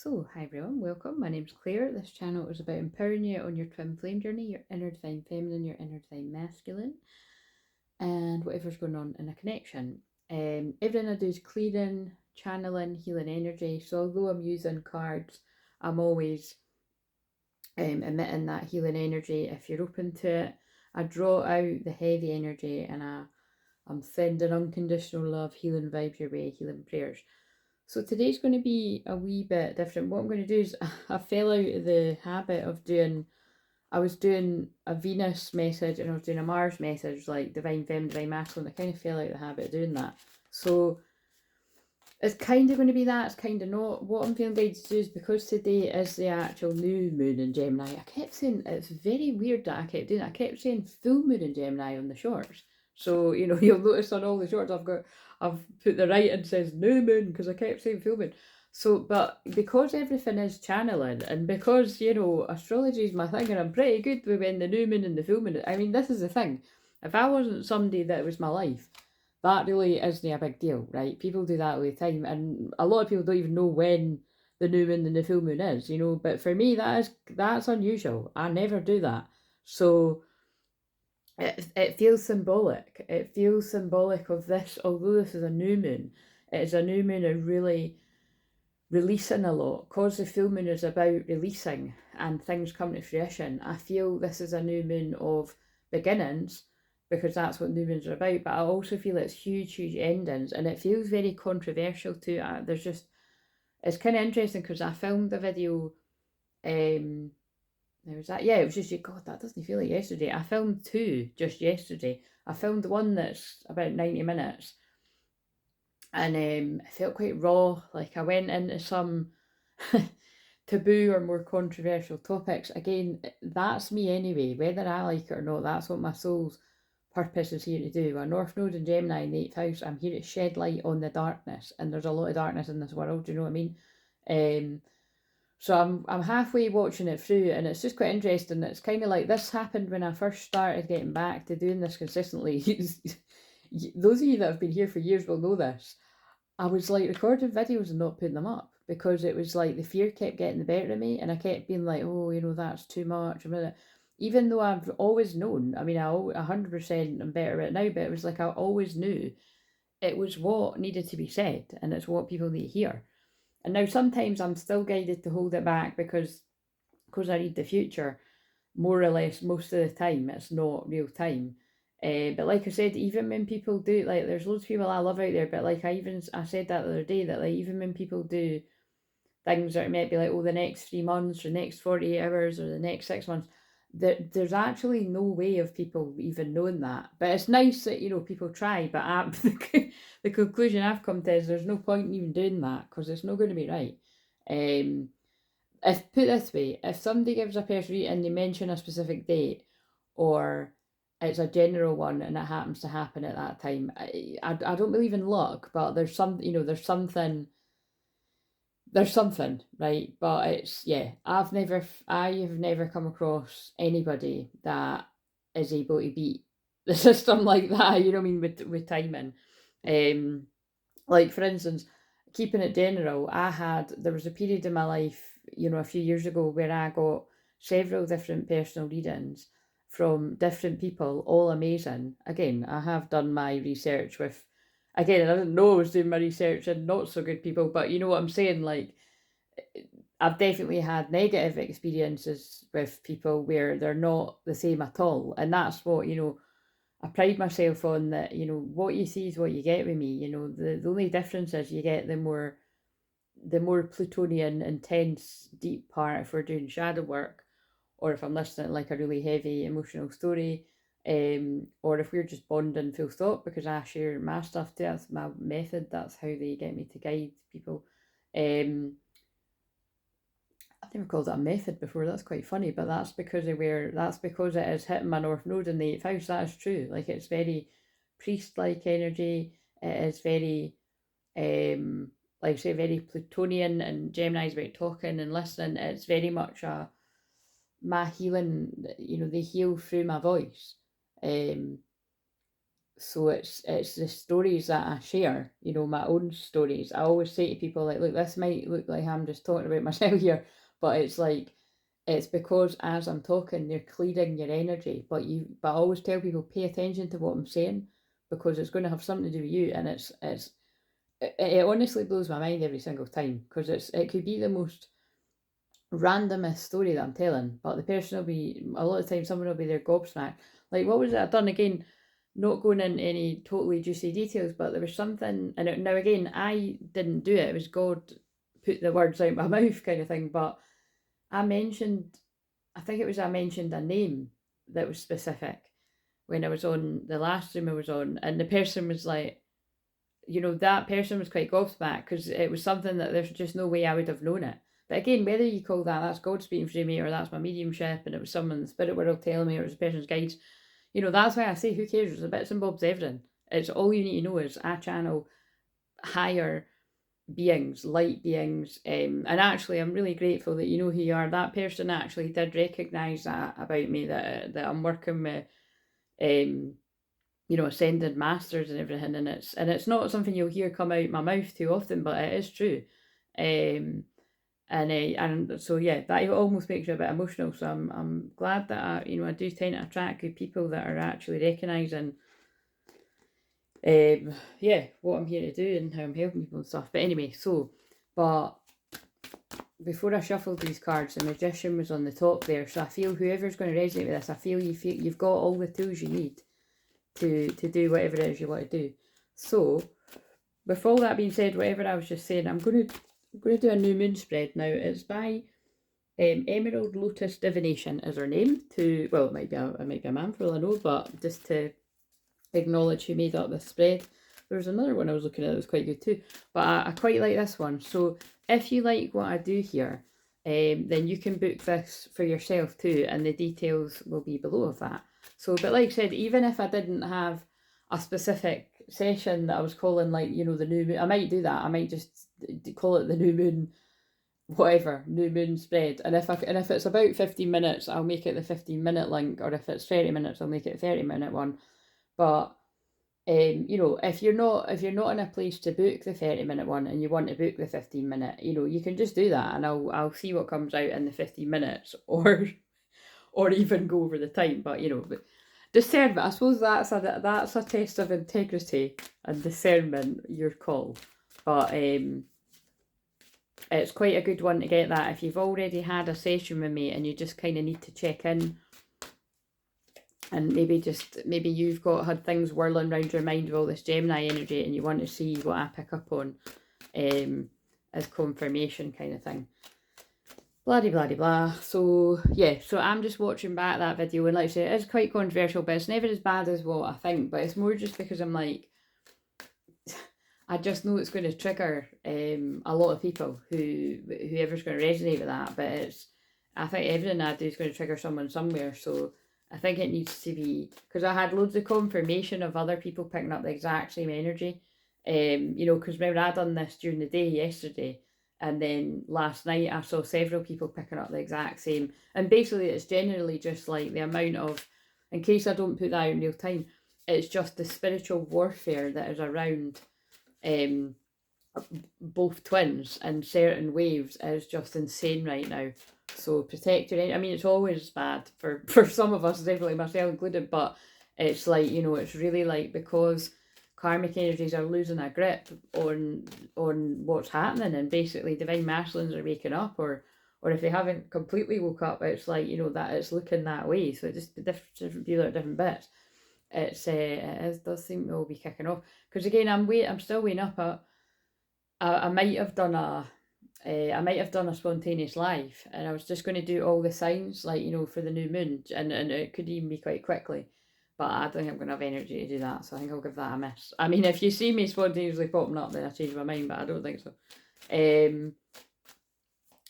So, hi everyone, welcome. My name's Claire. This channel is about empowering you on your twin flame journey, your inner divine feminine, your inner divine masculine, and whatever's going on in a connection. Everything I do is clearing, channeling, healing energy. So, although I'm using cards, I'm always emitting that healing energy. If you're open to it, I draw out the heavy energy and I'm sending unconditional love, healing vibes your way, healing prayers. So today's going to be a wee bit different. What I'm going to do is I fell out of the habit of I was doing a Venus message and I was doing a Mars message, like divine feminine, divine masculine. I kind of fell out of the habit of doing that. So it's kind of going to be that, it's kind of not. What I'm feeling guided to do is, because today is the actual new moon in Gemini, I kept saying, it's very weird that I kept doing it. I kept saying full moon in Gemini on the shorts. So, you'll notice on all the shorts I've put the right and says new moon because I kept saying full moon. So, but because everything is channeling and because, astrology is my thing and I'm pretty good with when the new moon and the full moon. I mean, this is the thing. If I wasn't somebody that was my life, that really isn't a big deal, right? People do that all the time, and a lot of people don't even know when the new moon and the full moon is, But for me, that's unusual. I never do that, so it feels symbolic. It feels symbolic of this. Although this is a new moon, it is a new moon of really releasing a lot. Because the full moon is about releasing and things come to fruition. I feel this is a new moon of beginnings, because that's what new moons are about. But I also feel it's huge endings, and it feels very controversial too. It's kind of interesting because I filmed the video. There was that. Yeah, it was just, God, that doesn't feel like yesterday. I filmed two just yesterday. I filmed one that's about 90 minutes, and it felt quite raw. Like I went into some taboo or more controversial topics. Again, that's me anyway. Whether I like it or not, that's what my soul's purpose is here to do. A North Node in Gemini in the 8th house, I'm here to shed light on the darkness, and there's a lot of darkness in this world, do you know what I mean? So I'm halfway watching it through, and it's just quite interesting. It's kind of like this happened when I first started getting back to doing this consistently. Those of you that have been here for years will know this. I was like recording videos and not putting them up because it was like the fear kept getting the better of me, and I kept being like, oh, that's too much. Even though I've always known, I mean, 100% I'm better at it now, but it was like I always knew it was what needed to be said, and it's what people need to hear. And now sometimes I'm still guided to hold it back because I read the future, more or less most of the time it's not real time. But like I said, even when people do, like, there's loads of people I love out there, but like I said that the other day, that like even when people do things that might be like, oh, the next 3 months or next 48 hours or the next 6 months, there's actually no way of people even knowing that. But it's nice that people try, but the conclusion I've come to is there's no point in even doing that because it's not going to be right. If put this way, if somebody gives a person and they mention a specific date, or it's a general one and it happens to happen at that time, I don't believe in luck, but there's something, right? But it's, yeah, I have never come across anybody that is able to beat the system like that, you know what I mean, with timing. Like for instance, keeping it general, there was a period in my life, a few years ago, where I got several different personal readings from different people, all amazing. Again, I have done my research with, again, I didn't know I was doing my research and not so good people, but you know what I'm saying, like, I've definitely had negative experiences with people where they're not the same at all. And that's what, I pride myself on, that, what you see is what you get with me. The only difference is you get the more Plutonian, intense, deep part if we're doing shadow work, or if I'm listening to like a really heavy emotional story, or if we're just bonding full stop, because I share my stuff too. That's my method. That's how they get me to guide people. I've never called it a method before. That's quite funny, but that's because it is hitting my North Node in the 8th house. That is true. Like, it's very priest-like energy. It is very, like I say, very Plutonian, and Gemini's about talking and listening. It's very much my healing. They heal through my voice. So it's the stories that I share, you know, my own stories. I always say to people, like, look, this might look like I'm just talking about myself here, but it's like, it's because as I'm talking, they're clearing your energy. But I always tell people, pay attention to what I'm saying, because it's going to have something to do with you. And it honestly blows my mind every single time, because it could be the most randomest story that I'm telling, but the person will be, a lot of times someone will be there gobsmacked. Like, what was it I've done again? Not going into any totally juicy details, but there was something, and now again, I didn't do it. It was God put the words out my mouth, kind of thing. But I mentioned, I think it was I mentioned a name that was specific when I was on the last room I was on, and the person was like, you know, that person was quite gobsmacked because it was something that there's just no way I would have known it. But again, whether you call that's God speaking through me, or that's my mediumship and it was someone in the spirit world telling me, or it was a person's guides, you know, that's why I say, who cares? It's a bits and bobs everything. It's all you need to know is I channel higher beings, light beings. And actually, I'm really grateful that you know who you are. That person actually did recognise that about me, that I'm working with, you know, ascended masters and everything, and it's not something you'll hear come out my mouth too often, but it is true. And so yeah, that almost makes me a bit emotional. So I'm glad that I do tend to attract good people that are actually recognising, yeah, what I'm here to do and how I'm helping people and stuff. But anyway, but before I shuffled these cards, the Magician was on the top there. So I feel whoever's going to resonate with this, I feel you've got all the tools you need to do whatever it is you want to do. So with all that being said, whatever I was just saying, I'm going to do a new moon spread now. It's by Emerald Lotus Divination is her name. Well, it might be a man for all I know, but just to acknowledge who made up this spread. There's another one I was looking at that was quite good too, but I quite like this one. So if you like what I do here, then you can book this for yourself too, and the details will be below of that. So, but like I said, even if I didn't have a specific session that I was calling, like, you know, the new moon, I might do that. I might just call it the new moon, whatever, new moon spread. And if it's about 15 minutes, I'll make it the 15-minute link, or if it's 30 minutes, I'll make it a 30-minute one. But you know, if you're not in a place to book the 30-minute one and you want to book the 15-minute, you know, you can just do that, and I'll see what comes out in the 15 minutes, or even go over the time. But you know, discernment, I suppose that's a test of integrity and discernment, your call. But it's quite a good one to get that if you've already had a session with me and you just kind of need to check in, and maybe you've had things whirling around your mind with all this Gemini energy, and you want to see what I pick up on as confirmation, kind of thing. Blah blah blah. So yeah, so I'm just watching back that video, and like I say, it is quite controversial, but it's never as bad as what I think. But it's more just because I'm like, I just know it's going to trigger a lot of people whoever's going to resonate with that. But I think everything I do is going to trigger someone somewhere. So I think it needs to be, because I had loads of confirmation of other people picking up the exact same energy. You know, because remember I done this during the day yesterday, and then last night I saw several people picking up the exact same. And basically it's generally just like the amount of, in case I don't put that out in real time, it's just the spiritual warfare that is around both twins and certain waves is just insane right now. So protect your, I mean, it's always bad for some of us, definitely myself included, but it's like, you know, it's really like, because karmic energies are losing a grip on what's happening, and basically divine masculines are waking up, or if they haven't completely woke up, it's like, you know, that it's looking that way. So it just different people at different bits. It does seem to all be kicking off, because again, I'm still weighing up. I might have done a spontaneous live, and I was just going to do all the signs, like, you know, for the new moon, and it could even be quite quickly, but I don't think I'm going to have energy to do that, so I think I'll give that a miss. I mean, if you see me spontaneously popping up, then I change my mind, but I don't think so.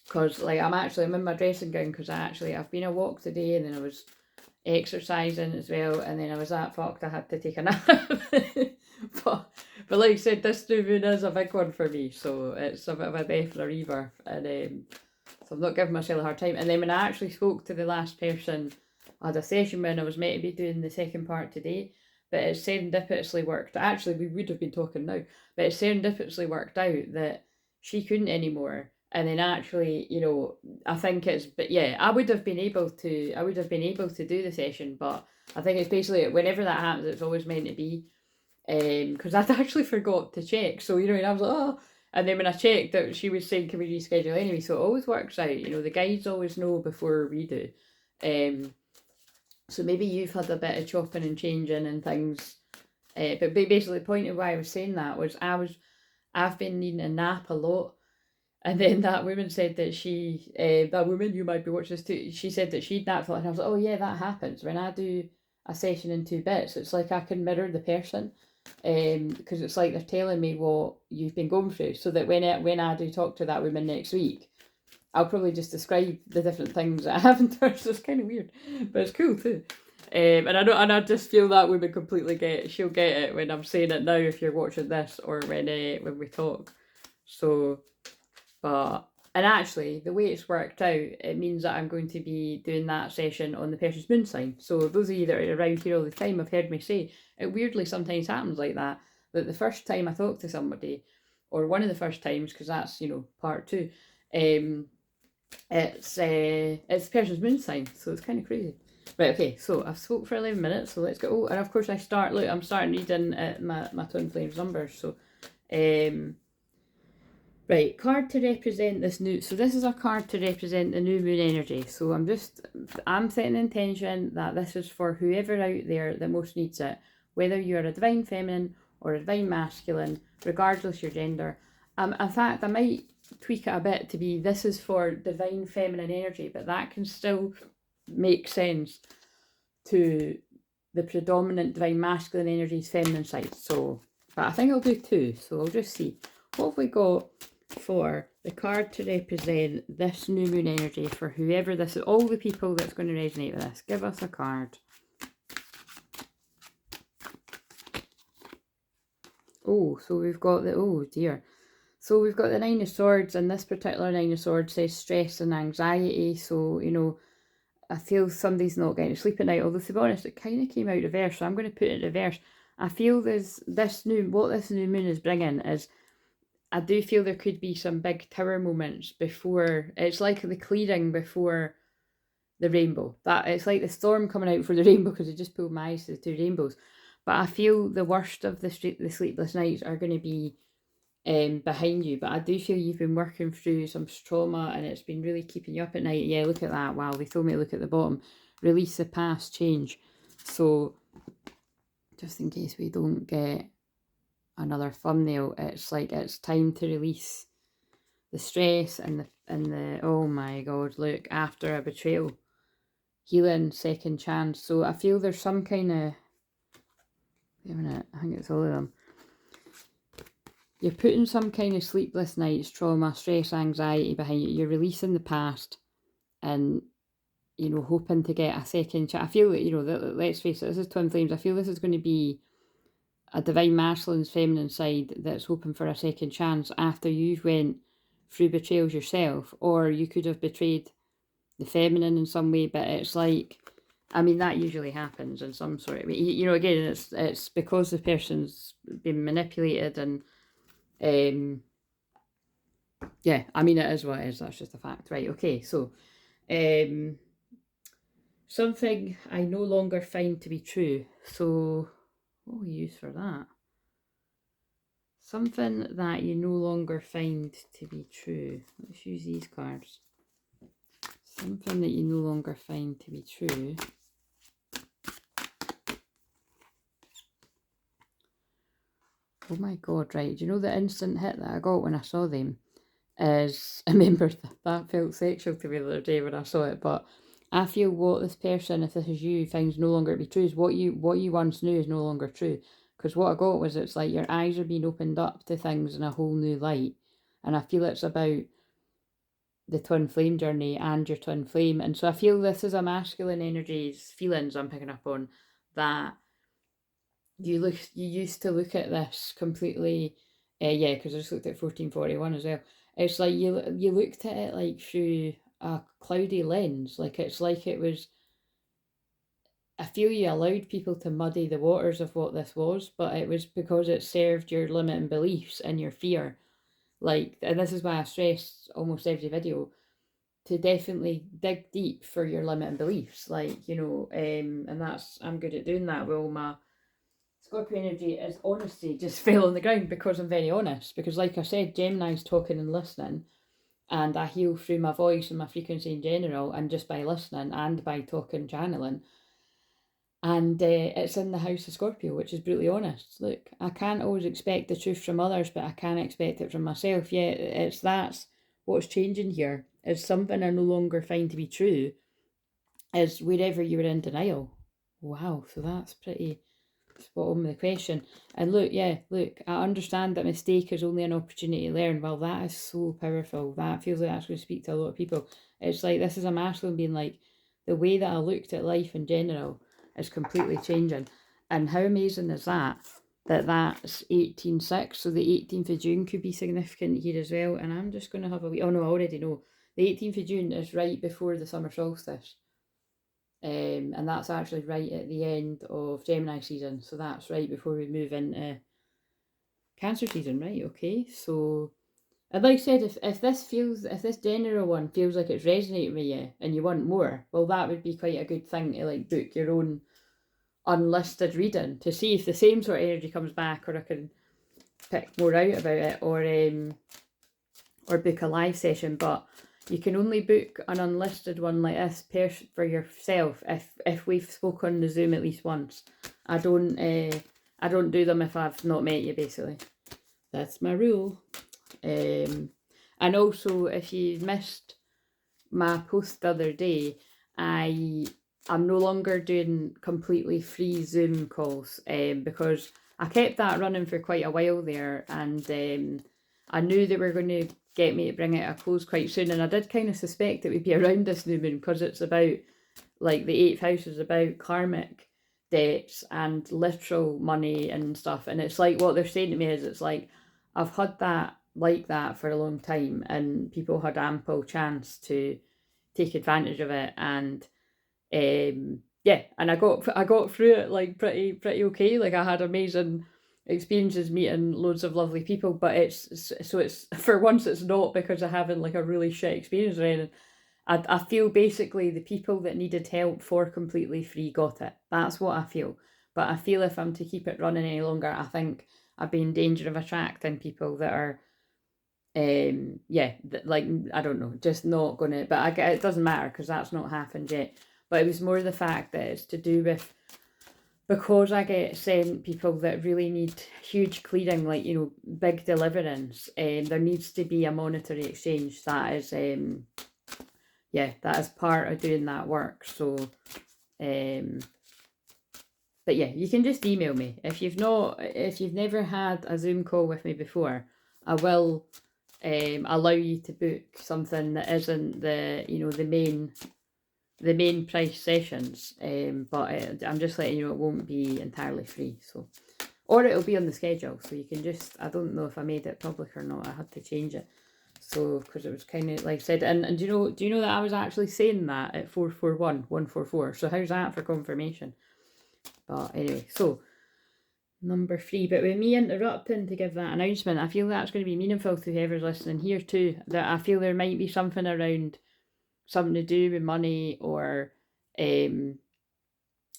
Because like I'm in my dressing gown, because I've been a walk today, and then I was exercising as well, and then I was that fucked I had to take a nap. but like I said, this new moon is a big one for me, so it's a bit of a death and a rebirth, and so I'm not giving myself a hard time. And then when I actually spoke to the last person I had a session when I was meant to be doing the second part today, but it's serendipitously worked. Actually, we would have been talking now, but it's serendipitously worked out that she couldn't anymore. And then actually, you know, I think it's, but yeah, I would have been able to do the session, but I think it's basically whenever that happens, it's always meant to be. Because I'd actually forgot to check. So, you know, and I was like, oh. And then when I checked, that she was saying, can we reschedule anyway? So it always works out. You know, the guides always know before we do. So maybe you've had a bit of chopping and changing and things. But basically, the point of why I was saying that was I've been needing a nap a lot. And then that woman said that that woman, you might be watching this too, she said that she'd napped a lot. And I was like, oh yeah, that happens. When I do a session in 2 bits, it's like I can mirror the person. Because it's like they're telling me what you've been going through, so that when I do talk to that woman next week, I'll probably just describe the different things that happened to her. So it's kind of weird, but it's cool too. And I just feel that woman completely she'll get it when I'm saying it now, if you're watching this, or when we talk. So, and actually, the way it's worked out, it means that I'm going to be doing that session on the person's moon sign. So those of you that are around here all the time have heard me say, it weirdly sometimes happens like that the first time I talk to somebody, or one of the first times, because that's, you know, part 2, it's the person's moon sign. So it's kind of crazy. Right, okay, so I've spoke for 11 minutes, so let's go. Oh, and of course I'm starting reading my Twin Flames numbers. So, right, card to represent this new, so this is a card to represent the new moon energy. So I'm setting intention that this is for whoever out there that most needs it, whether you're a divine feminine or a divine masculine, regardless your gender. In fact, I might tweak it a bit to be, this is for divine feminine energy, but that can still make sense to the predominant divine masculine energy's feminine side. So, but I think I'll do 2, so I'll just see. What have we got for the card to represent this new moon energy for whoever this is, all the people that's going to resonate with this? Give us a card. Oh, so we've got the, oh dear. So we've got the 9 of Swords, and this particular 9 of Swords says stress and anxiety. So, you know, I feel somebody's not getting to sleep at night, although to be honest, it kind of came out reverse, so I'm going to put it in reverse. I feel what this new moon is bringing is, I do feel there could be some big tower moments before, it's like the clearing before the rainbow. That it's like the storm coming out for the rainbow, because it just pulled my eyes to the 2 rainbows. But I feel the worst of the sleepless nights are going to be behind you. But I do feel you've been working through some trauma, and it's been really keeping you up at night. Yeah, look at that. Wow, they told me to look at the bottom. Release the past, change. So, just in case we don't get another thumbnail, it's like it's time to release the stress and the oh my god, look, after a betrayal, healing, second chance. So I feel there's some kind of, wait a minute, I think it's all of them. You're putting some kind of sleepless nights, trauma, stress, anxiety behind you. You're releasing the past, and, you know, hoping to get a second chance. I feel that, you know, let's face it, this is Twin Flames. I feel this is going to be a divine masculine's feminine side that's hoping for a second chance after you've went through betrayals yourself, or you could have betrayed the feminine in some way. But it's like, I mean, that usually happens in some sort of way. You know, again, it's because the person's been manipulated, and yeah, I mean, it is what it is. That's just a fact, right? Okay, so something I no longer find to be true. So what will we use for that? Something that you no longer find to be true. Let's use these cards. Something that you no longer find to be true. Oh my god, right. Do you know the instant hit that I got when I saw them? Is, I remember that felt sexual to me the other day when I saw it, but I feel what this person, if this is you, finds no longer to be true is what you once knew is no longer true. Because what I got was, it's like your eyes are being opened up to things in a whole new light. And I feel it's about the twin flame journey and your twin flame. And so I feel this is a masculine energy's feelings I'm picking up on, that you used to look at this completely, yeah, because I just looked at 1441 as well. It's like you looked at it like through a cloudy lens. Like it's like it was, I feel you allowed people to muddy the waters of what this was, but it was because it served your limiting beliefs and your fear. Like, and this is why I stress almost every video to definitely dig deep for your limiting beliefs. Like, and I'm good at doing that. Well, my Scorpio energy is honesty just fell on the ground because I'm very honest. Because, like I said, Gemini's talking and listening, and I heal through my voice and my frequency in general, and just by listening and by talking, channeling. And it's in the house of Scorpio, which is brutally honest. Look, I can't always expect the truth from others, but I can expect it from myself. Yeah, that's what's changing here. Is something I no longer find to be true, is wherever you were in denial. Wow, so that's pretty spot on with the question. And look, I understand that mistake is only an opportunity to learn. Well, that is so powerful. That feels like that's going to speak to a lot of people. It's like, this is a masculine being like, the way that I looked at life in general is completely changing. And how amazing is that? That's 18/6. So the 18th of June could be significant here as well. And I'm just going to have a wee, oh no, I already know. The 18th of June is right before the summer solstice. And that's actually right at the end of Gemini season. So that's right before we move into Cancer season, right? Okay. So, and like I said, if this general one feels like it's resonating with you and you want more, well, that would be quite a good thing to like book your own unlisted reading to see if the same sort of energy comes back, or I can pick more out about it, or book a live session. But you can only book an unlisted one like this for yourself if we've spoken on the Zoom at least once. I don't do them if I've not met you, basically. That's my rule. And also, if you missed my post the other day, I'm no longer doing completely free Zoom calls, because I kept that running for quite a while there, and I knew they were going to get me to bring it a close quite soon, and I did kind of suspect it would be around this new moon, because it's about, like, the 8th house is about karmic debts and literal money and stuff, and it's like, what they're saying to me is, it's like, I've had that like that for a long time, and people had ample chance to take advantage of it, and yeah, and I got through it like pretty okay. Like, I had amazing experiences meeting loads of lovely people, but it's for once it's not because of having like a really shit experience or anything. I feel basically the people that needed help for completely free got it. That's what I feel. But I feel if I'm to keep it running any longer, I think I'd be in danger of attracting people that are like, I don't know, just not gonna, but I get, it doesn't matter because that's not happened yet. But it was more the fact that it's to do with, because I get sent people that really need huge clearing, like, big deliverance, there needs to be a monetary exchange. That is that is part of doing that work. So but yeah, you can just email me if you've never had a Zoom call with me before. I will allow you to book something that isn't the main price sessions, but I'm just letting you know it won't be entirely free. So, or it'll be on the schedule, so you can just, I don't know if I made it public or not. I had to change it, so because it was kind of like I said, and do you know that I was actually saying that at 441-144. So how's that for confirmation? But anyway, so number 3. But with me interrupting to give that announcement, I feel that's going to be meaningful to whoever's listening here too. That I feel there might be something around something to do with money, or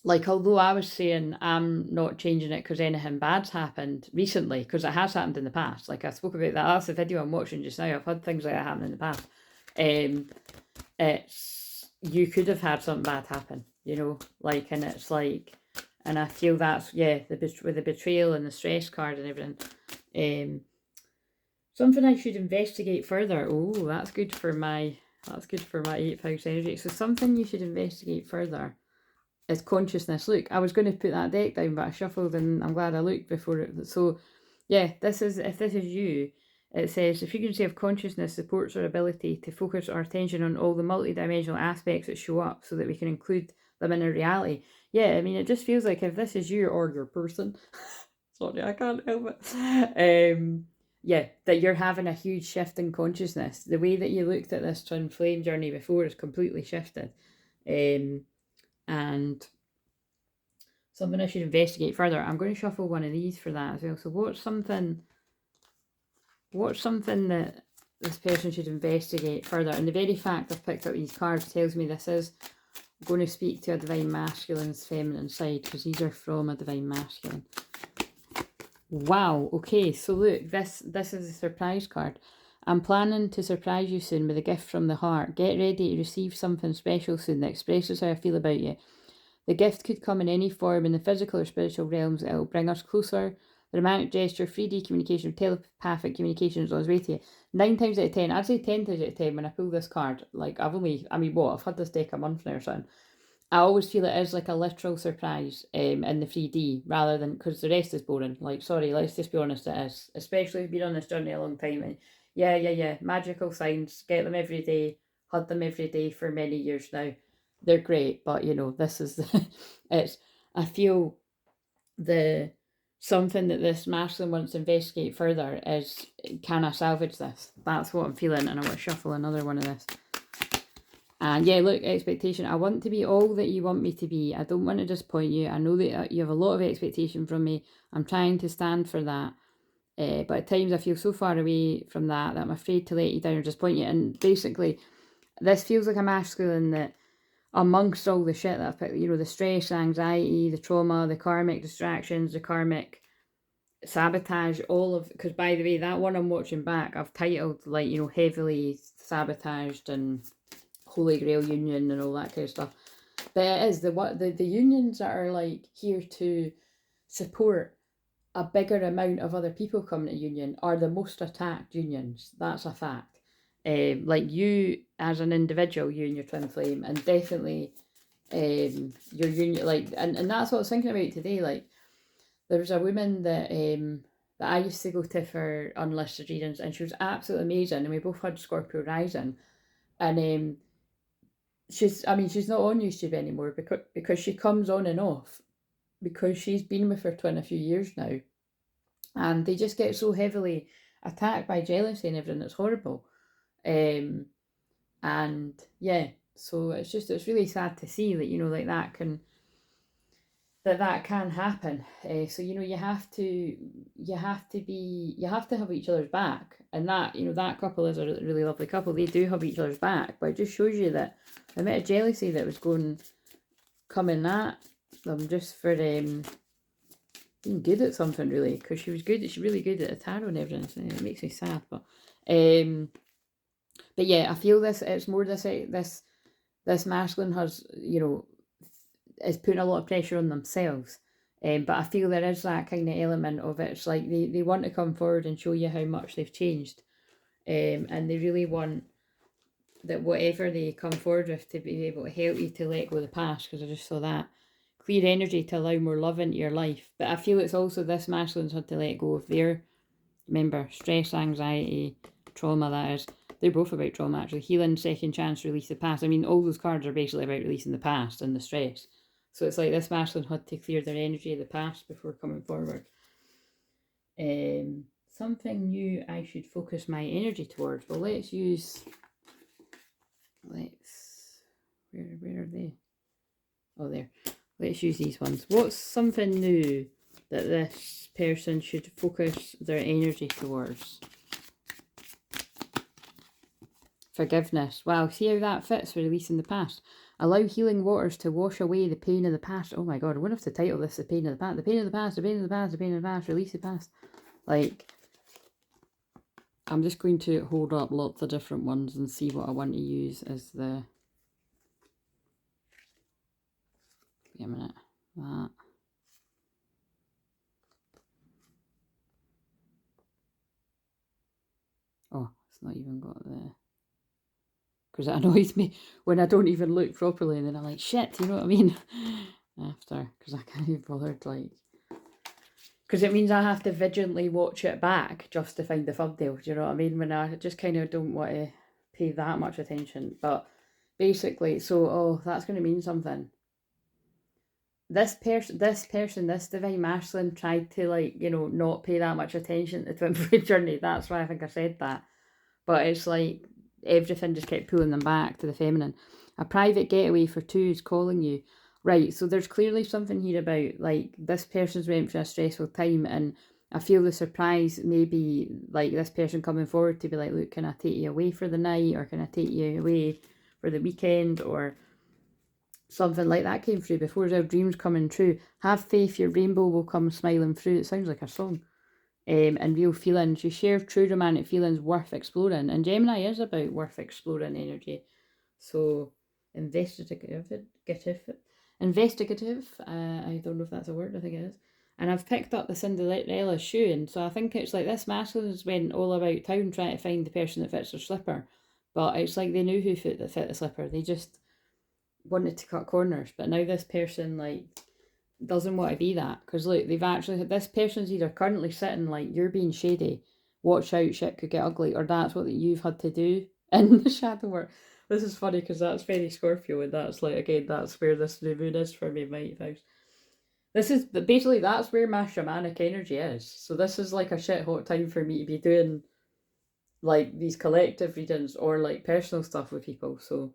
like, although I was saying I'm not changing it because anything bad's happened recently, because it has happened in the past. Like, I spoke about that. That's the video I'm watching just now. I've had things like that happen in the past. It's, you could have had something bad happen, like, and it's like, and I feel that's, with the betrayal and the stress card and everything, something I should investigate further. Oh, that's good for my 8th house energy. So something you should investigate further is consciousness. Look, I was going to put that deck down, but I shuffled, and I'm glad I looked before it. So yeah, if this is you, it says the frequency of consciousness supports our ability to focus our attention on all the multidimensional aspects that show up, so that we can include them in our reality. Yeah, I mean, it just feels like if this is you or your person, sorry, I can't help it. That you're having a huge shift in consciousness. The way that you looked at this twin flame journey before is completely shifted. And something I should investigate further. I'm going to shuffle one of these for that as well. So what's something that this person should investigate further? And the very fact I've picked up these cards tells me this is going to speak to a divine masculine's feminine side, because these are from a divine masculine. Wow, okay, so look, this is a surprise card. I'm planning to surprise you soon with a gift from the heart. Get ready to receive something special soon that expresses how I feel about you. The gift could come in any form in the physical or spiritual realms. It will bring us closer. The romantic gesture, 3D communication, telepathic communication is on its way to you. 9 times out of 10, I'd say 10 times out of 10 when I pull this card. Like, I've had this deck a month now or something. I always feel it is like a literal surprise in the 3D rather than, because the rest is boring. Like, sorry, let's just be honest, it is. Especially if you've been on this journey a long time. And yeah, magical signs, get them every day, had them every day for many years now. They're great, but you know, this is I feel something that this masculine wants to investigate further is, can I salvage this? That's what I'm feeling, and I want to shuffle another one of this. And yeah, look, expectation. I want to be all that you want me to be. I don't want to disappoint you. I know that you have a lot of expectation from me. I'm trying to stand for that. But at times I feel so far away from that I'm afraid to let you down or disappoint you. And basically, this feels like a masculine that, amongst all the shit that I've picked, you know, the stress, anxiety, the trauma, the karmic distractions, the karmic sabotage, all of, because by the way, that one I'm watching back, I've titled, like, you know, heavily sabotaged and Holy Grail Union and all that kind of stuff. But it is the unions that are like here to support a bigger amount of other people coming to union are the most attacked unions. That's a fact. Like you as an individual, you and your twin flame, and definitely your union, like, and that's what I was thinking about today. Like, there was a woman that I used to go to for unlisted readings, and she was absolutely amazing, and we both had Scorpio rising, and she's not on YouTube anymore because she comes on and off, because she's been with her twin a few years now, and they just get so heavily attacked by jealousy and everything. It's horrible. And yeah, so it's really sad to see that, you know, like that can happen. So, you know, you have to have each other's back, and that, you know, that couple is a really lovely couple. They do have each other's back, but it just shows you that the amount of jealousy that was coming at them just for being good at something, really, because she's really good at the tarot and everything. So it makes me sad, but yeah, I feel it's more this masculine has, you know, is putting a lot of pressure on themselves. But I feel there is that kind of element of it. It's like they want to come forward and show you how much they've changed. And they really want that whatever they come forward with to be able to help you to let go of the past, because I just saw that. Clear energy to allow more love into your life. But I feel it's also this masculine's had to let go of their, remember, stress, anxiety, trauma, that is. They're both about trauma, actually. Healing, second chance, release the past. I mean, all those cards are basically about releasing the past and the stress. So it's like this masculine had to clear their energy of the past before coming forward. Something new I should focus my energy towards. Well, where are they? Oh, there. Let's use these ones. What's something new that this person should focus their energy towards? Forgiveness. Wow, see how that fits with releasing the past. Allow healing waters to wash away the pain of the past. Oh my god, I wonder if to title this the pain of the past. The pain of the past, the pain of the past, the pain of the past, release the past. Like, I'm just going to hold up lots of different ones and see what I want to use as the... Wait a minute. That. Oh, it's not even got the... Because it annoys me when I don't even look properly, and then I'm like, shit, you know what I mean? After, because I can't be bothered, like... Because it means I have to vigilantly watch it back just to find the thumbnail, do you know what I mean? When I just kind of don't want to pay that much attention. But basically, so, that's going to mean something. This divine masculine tried to, like, you know, not pay that much attention to the twin flame journey. That's why I think I said that. But it's like everything just kept pulling them back to the feminine. A private getaway for two is calling you. Right, so there's clearly something here about, like, this person's went through a stressful time, and I feel the surprise maybe, like, this person coming forward to be like, look, can I take you away for the night, or can I take you away for the weekend, or something like that came through before. Our dreams coming true. Have faith, your rainbow will come smiling through. It sounds like a song. And real feelings. You share true romantic feelings worth exploring. And Gemini is about worth exploring energy. So, investigative. I don't know if that's a word, I think it is. And I've picked up the Cinderella shoe, and so I think it's like this masculine's went all about town trying to find the person that fits their slipper. But it's like they knew who fit the slipper. They just wanted to cut corners. But now this person, like, doesn't want to be that, because look, they've actually had, this person's either currently sitting like, you're being shady, watch out, shit could get ugly, or that's what you've had to do in the shadow work. This is funny because that's very Scorpio, and that's like, again, that's where this new moon is for me in my 8th house. This is basically, that's where my shamanic energy is. So this is like a shit hot time for me to be doing like these collective readings or like personal stuff with people. So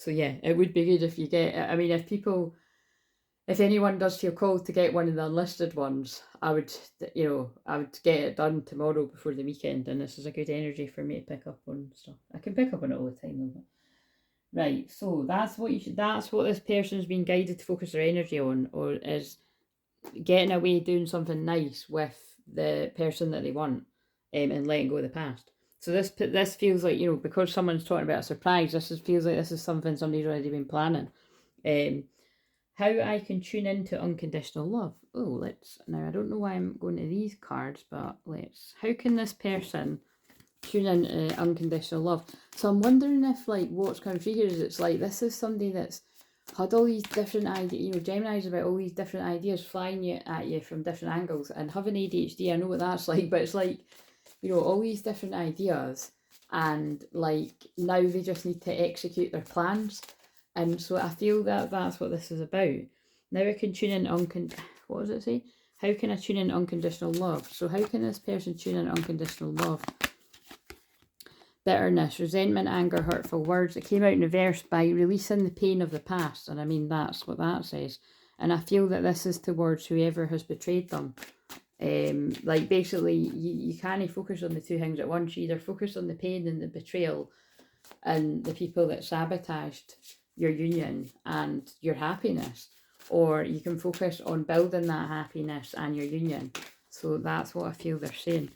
yeah, it would be good if you get, I mean, if anyone does feel called to get one of the unlisted ones, I would get it done tomorrow before the weekend, and this is a good energy for me to pick up on stuff. I can pick up on it all the time, though. Right, so that's what this person's been guided to focus their energy on, or is getting away, doing something nice with the person that they want, and letting go of the past. So this feels like, because someone's talking about a surprise, feels like this is something somebody's already been planning. How I can tune into unconditional love. Oh, now I don't know why I'm going to these cards, but how can this person tune into unconditional love? So I'm wondering if, like, what's coming through here is, it's like, this is somebody that's had all these different ideas, Gemini's about all these different ideas flying at you from different angles, and having ADHD, I know what that's like, but it's like, all these different ideas, and like, now they just need to execute their plans. And so I feel that that's what this is about. Now I can tune in what does it say? How can I tune in unconditional love? So how can this person tune in unconditional love? Bitterness, resentment, anger, hurtful words. It came out in reverse, by releasing the pain of the past. And I mean, that's what that says. And I feel that this is towards whoever has betrayed them. Like, basically, you can't focus on the two things at once. You either focus on the pain and the betrayal and the people that sabotaged your union and your happiness, or you can focus on building that happiness and your union. So that's what I feel they're saying.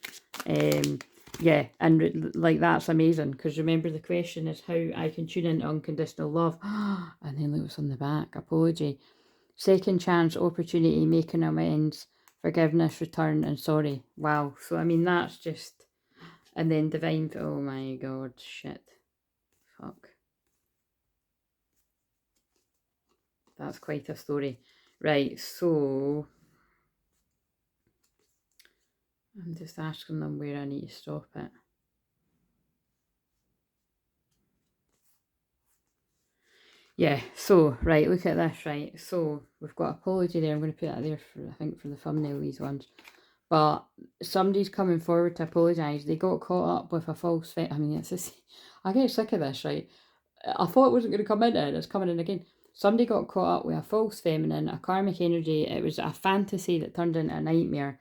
Yeah, and like, that's amazing, because remember, the question is how I can tune in unconditional love. And then look what's on the back. Apology, second chance, opportunity, making amends, forgiveness, return, and sorry. Wow. So I mean, that's just, and then divine, oh my god, shit, fuck. That's quite a story. Right, so I'm just asking them where I need to stop it. Yeah, so, right, look at this, right. So we've got apology there. I'm going to put that there for, I think, for the thumbnail, these ones. But somebody's coming forward to apologise. They got caught up with a false I mean, it's just, I get sick of this, right. I thought it wasn't going to come in, and it's coming in again. Somebody got caught up with a false feminine, a karmic energy. It was a fantasy that turned into a nightmare.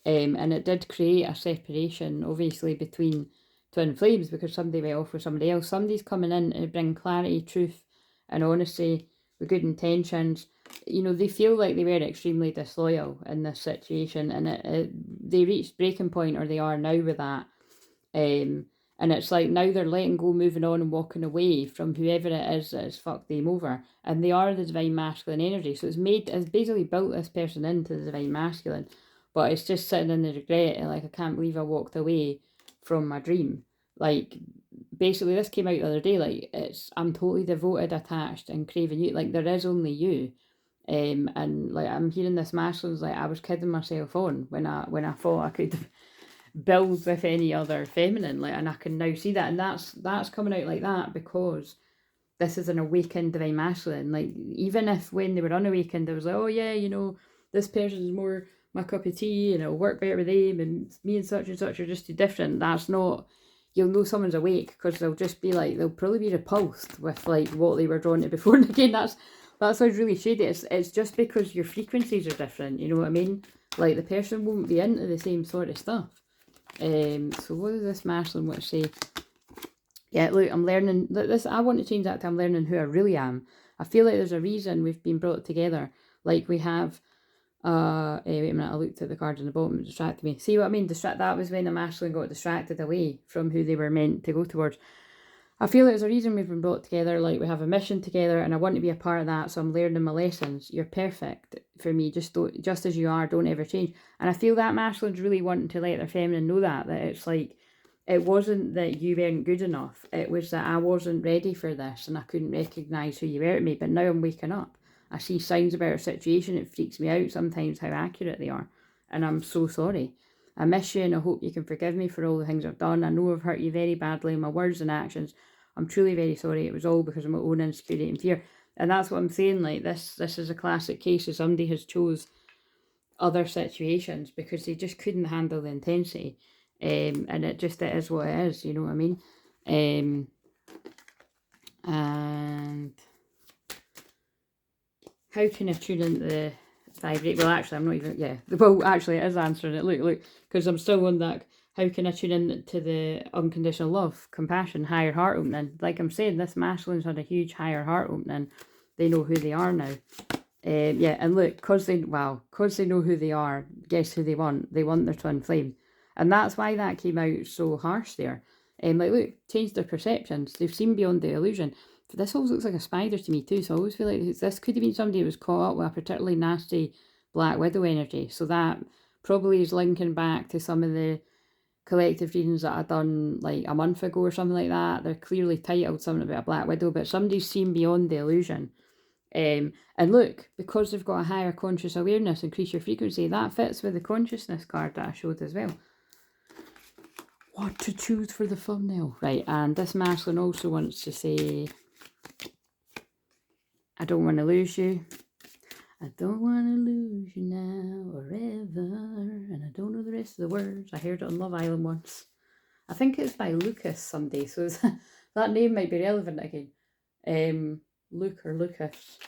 And it did create a separation, obviously, between twin flames, because somebody went off with somebody else. Somebody's coming in to bring clarity, truth, and honesty with good intentions. They feel like they were extremely disloyal in this situation, and they reached breaking point, or they are now with that. And it's like, now they're letting go, moving on, and walking away from whoever it is that has fucked them over. And they are the divine masculine energy. So it's basically built this person into the divine masculine. But it's just sitting in the regret, like, I can't believe I walked away from my dream. Like, basically, this came out the other day, like, I'm totally devoted, attached, and craving you. Like, there is only you. And like, I'm hearing this masculine's like, I was kidding myself on when I thought I could build with any other feminine, like, and I can now see that, and that's coming out like that because this is an awakened divine masculine. Like, even if when they were unawakened, there was like, oh yeah, this person is more my cup of tea, and it'll work better with them, and me and such are just too different. That's not, you'll know someone's awake because they'll just be like, they'll probably be repulsed with like what they were drawn to before. And again, that sounds really shady. It's just because your frequencies are different, you know what I mean? Like the person won't be into the same sort of stuff. So what does this masculine want to say? Yeah, look, I'm learning this. I want to change that to I'm learning who I really am. I feel like there's a reason we've been brought together. Like we have, wait a minute, I looked at the cards on the bottom, it distracted me. See what I mean? That was when the masculine got distracted away from who they were meant to go towards. I feel like there's a reason we've been brought together, like we have a mission together and I want to be a part of that, so I'm learning my lessons. You're perfect for me, just as you are, don't ever change. And I feel that masculine's really wanting to let their feminine know that it's like, it wasn't that you weren't good enough, it was that I wasn't ready for this and I couldn't recognise who you were to me, but now I'm waking up. I see signs about our situation, it freaks me out sometimes how accurate they are, and I'm so sorry. I miss you and I hope you can forgive me for all the things I've done. I know I've hurt you very badly in my words and actions. I'm truly very sorry. It was all because of my own insecurity and fear. And that's what I'm saying, like this is a classic case of somebody has chose other situations because they just couldn't handle the intensity. And it is what it is, you know what I mean? And how can I tune into the vibrate? Well, actually, I'm not even, yeah. Well, actually, it is answering it. Look, because I'm still on that. How can I tune into the unconditional love, compassion, higher heart opening? Like I'm saying, this masculine's had a huge higher heart opening. They know who they are now. Yeah, and look, because they know who they are, guess who they want? They want their twin flame. And that's why that came out so harsh there. Like, look, changed their perceptions. They've seen beyond the illusion. This always looks like a spider to me too, so I always feel like this could have been somebody who was caught up with a particularly nasty Black Widow energy. So that probably is linking back to some of the collective readings that I done like a month ago or something like that. They're clearly titled something about a Black Widow, but somebody's seen beyond the illusion. And look, because they've got a higher conscious awareness, increase your frequency, that fits with the consciousness card that I showed as well. What to choose for the thumbnail. Right, and this masculine also wants to say, I don't want to lose you. I don't want to lose you now or ever. And I don't know the rest of the words. I heard it on Love Island once. I think it's by Lucas someday, so that name might be relevant again. Luke or Lucas.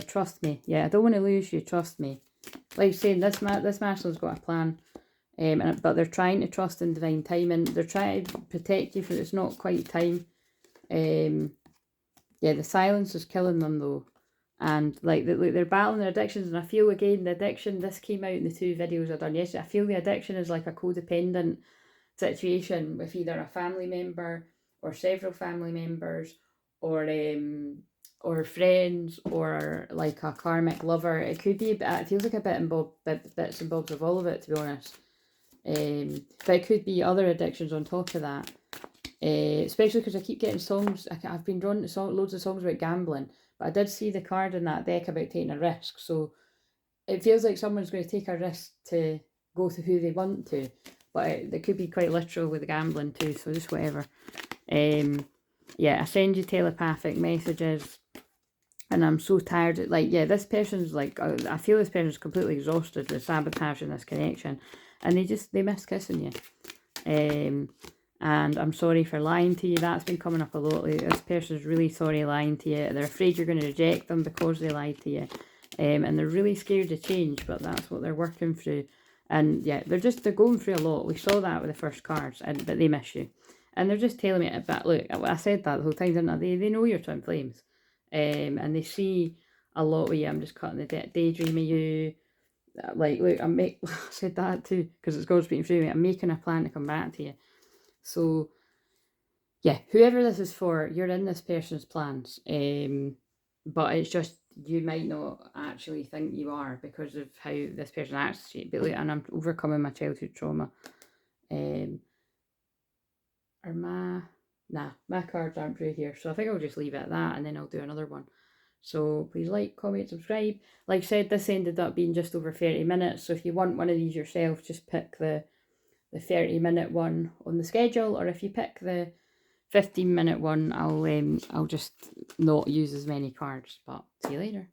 Trust me. Yeah, I don't want to lose you. Trust me. Like saying, this masculine's got a plan. But they're trying to trust in divine timing. They're trying to protect you for it's not quite time. Yeah, the silence is killing them though. And like they're battling their addictions, and I feel again the addiction, this came out in the 2 videos I done yesterday. I feel the addiction is like a codependent situation with either a family member or several family members or friends or like a karmic lover. It could be, it feels like a bits and bobs of all of it, to be honest. But it could be other addictions on top of that. Especially because I keep getting songs. I've been drawn to loads of songs about gambling, but I did see the card in that deck about taking a risk. So it feels like someone's going to take a risk to go to who they want to, but it could be quite literal with the gambling too. So just whatever. Yeah, I send you telepathic messages, and I'm so tired. Like, yeah, this person's like, I feel this person's completely exhausted with sabotaging this connection, and they miss kissing you. And I'm sorry for lying to you. That's been coming up a lot lately. This person's really sorry lying to you. They're afraid you're going to reject them because they lied to you. And they're really scared to change, but that's what they're working through. And yeah, they're going through a lot. We saw that with the first cards, but they miss you. And they're just telling me, but look, I said that the whole time, didn't I? They know you're twin flames. And they see a lot of you. I'm just cutting the daydream of you. Like, look, I said that too, because it's God speaking through me. I'm making a plan to come back to you. So, yeah, whoever this is for, you're in this person's plans. But it's just, you might not actually think you are because of how this person acts to you. But and I'm overcoming my childhood trauma. My cards aren't through here. So I think I'll just leave it at that and then I'll do another one. So please like, comment, subscribe. Like I said, this ended up being just over 30 minutes. So if you want one of these yourself, just pick the 30-minute one on the schedule, or if you pick the 15-minute one, I'll just not use as many cards. But see you later.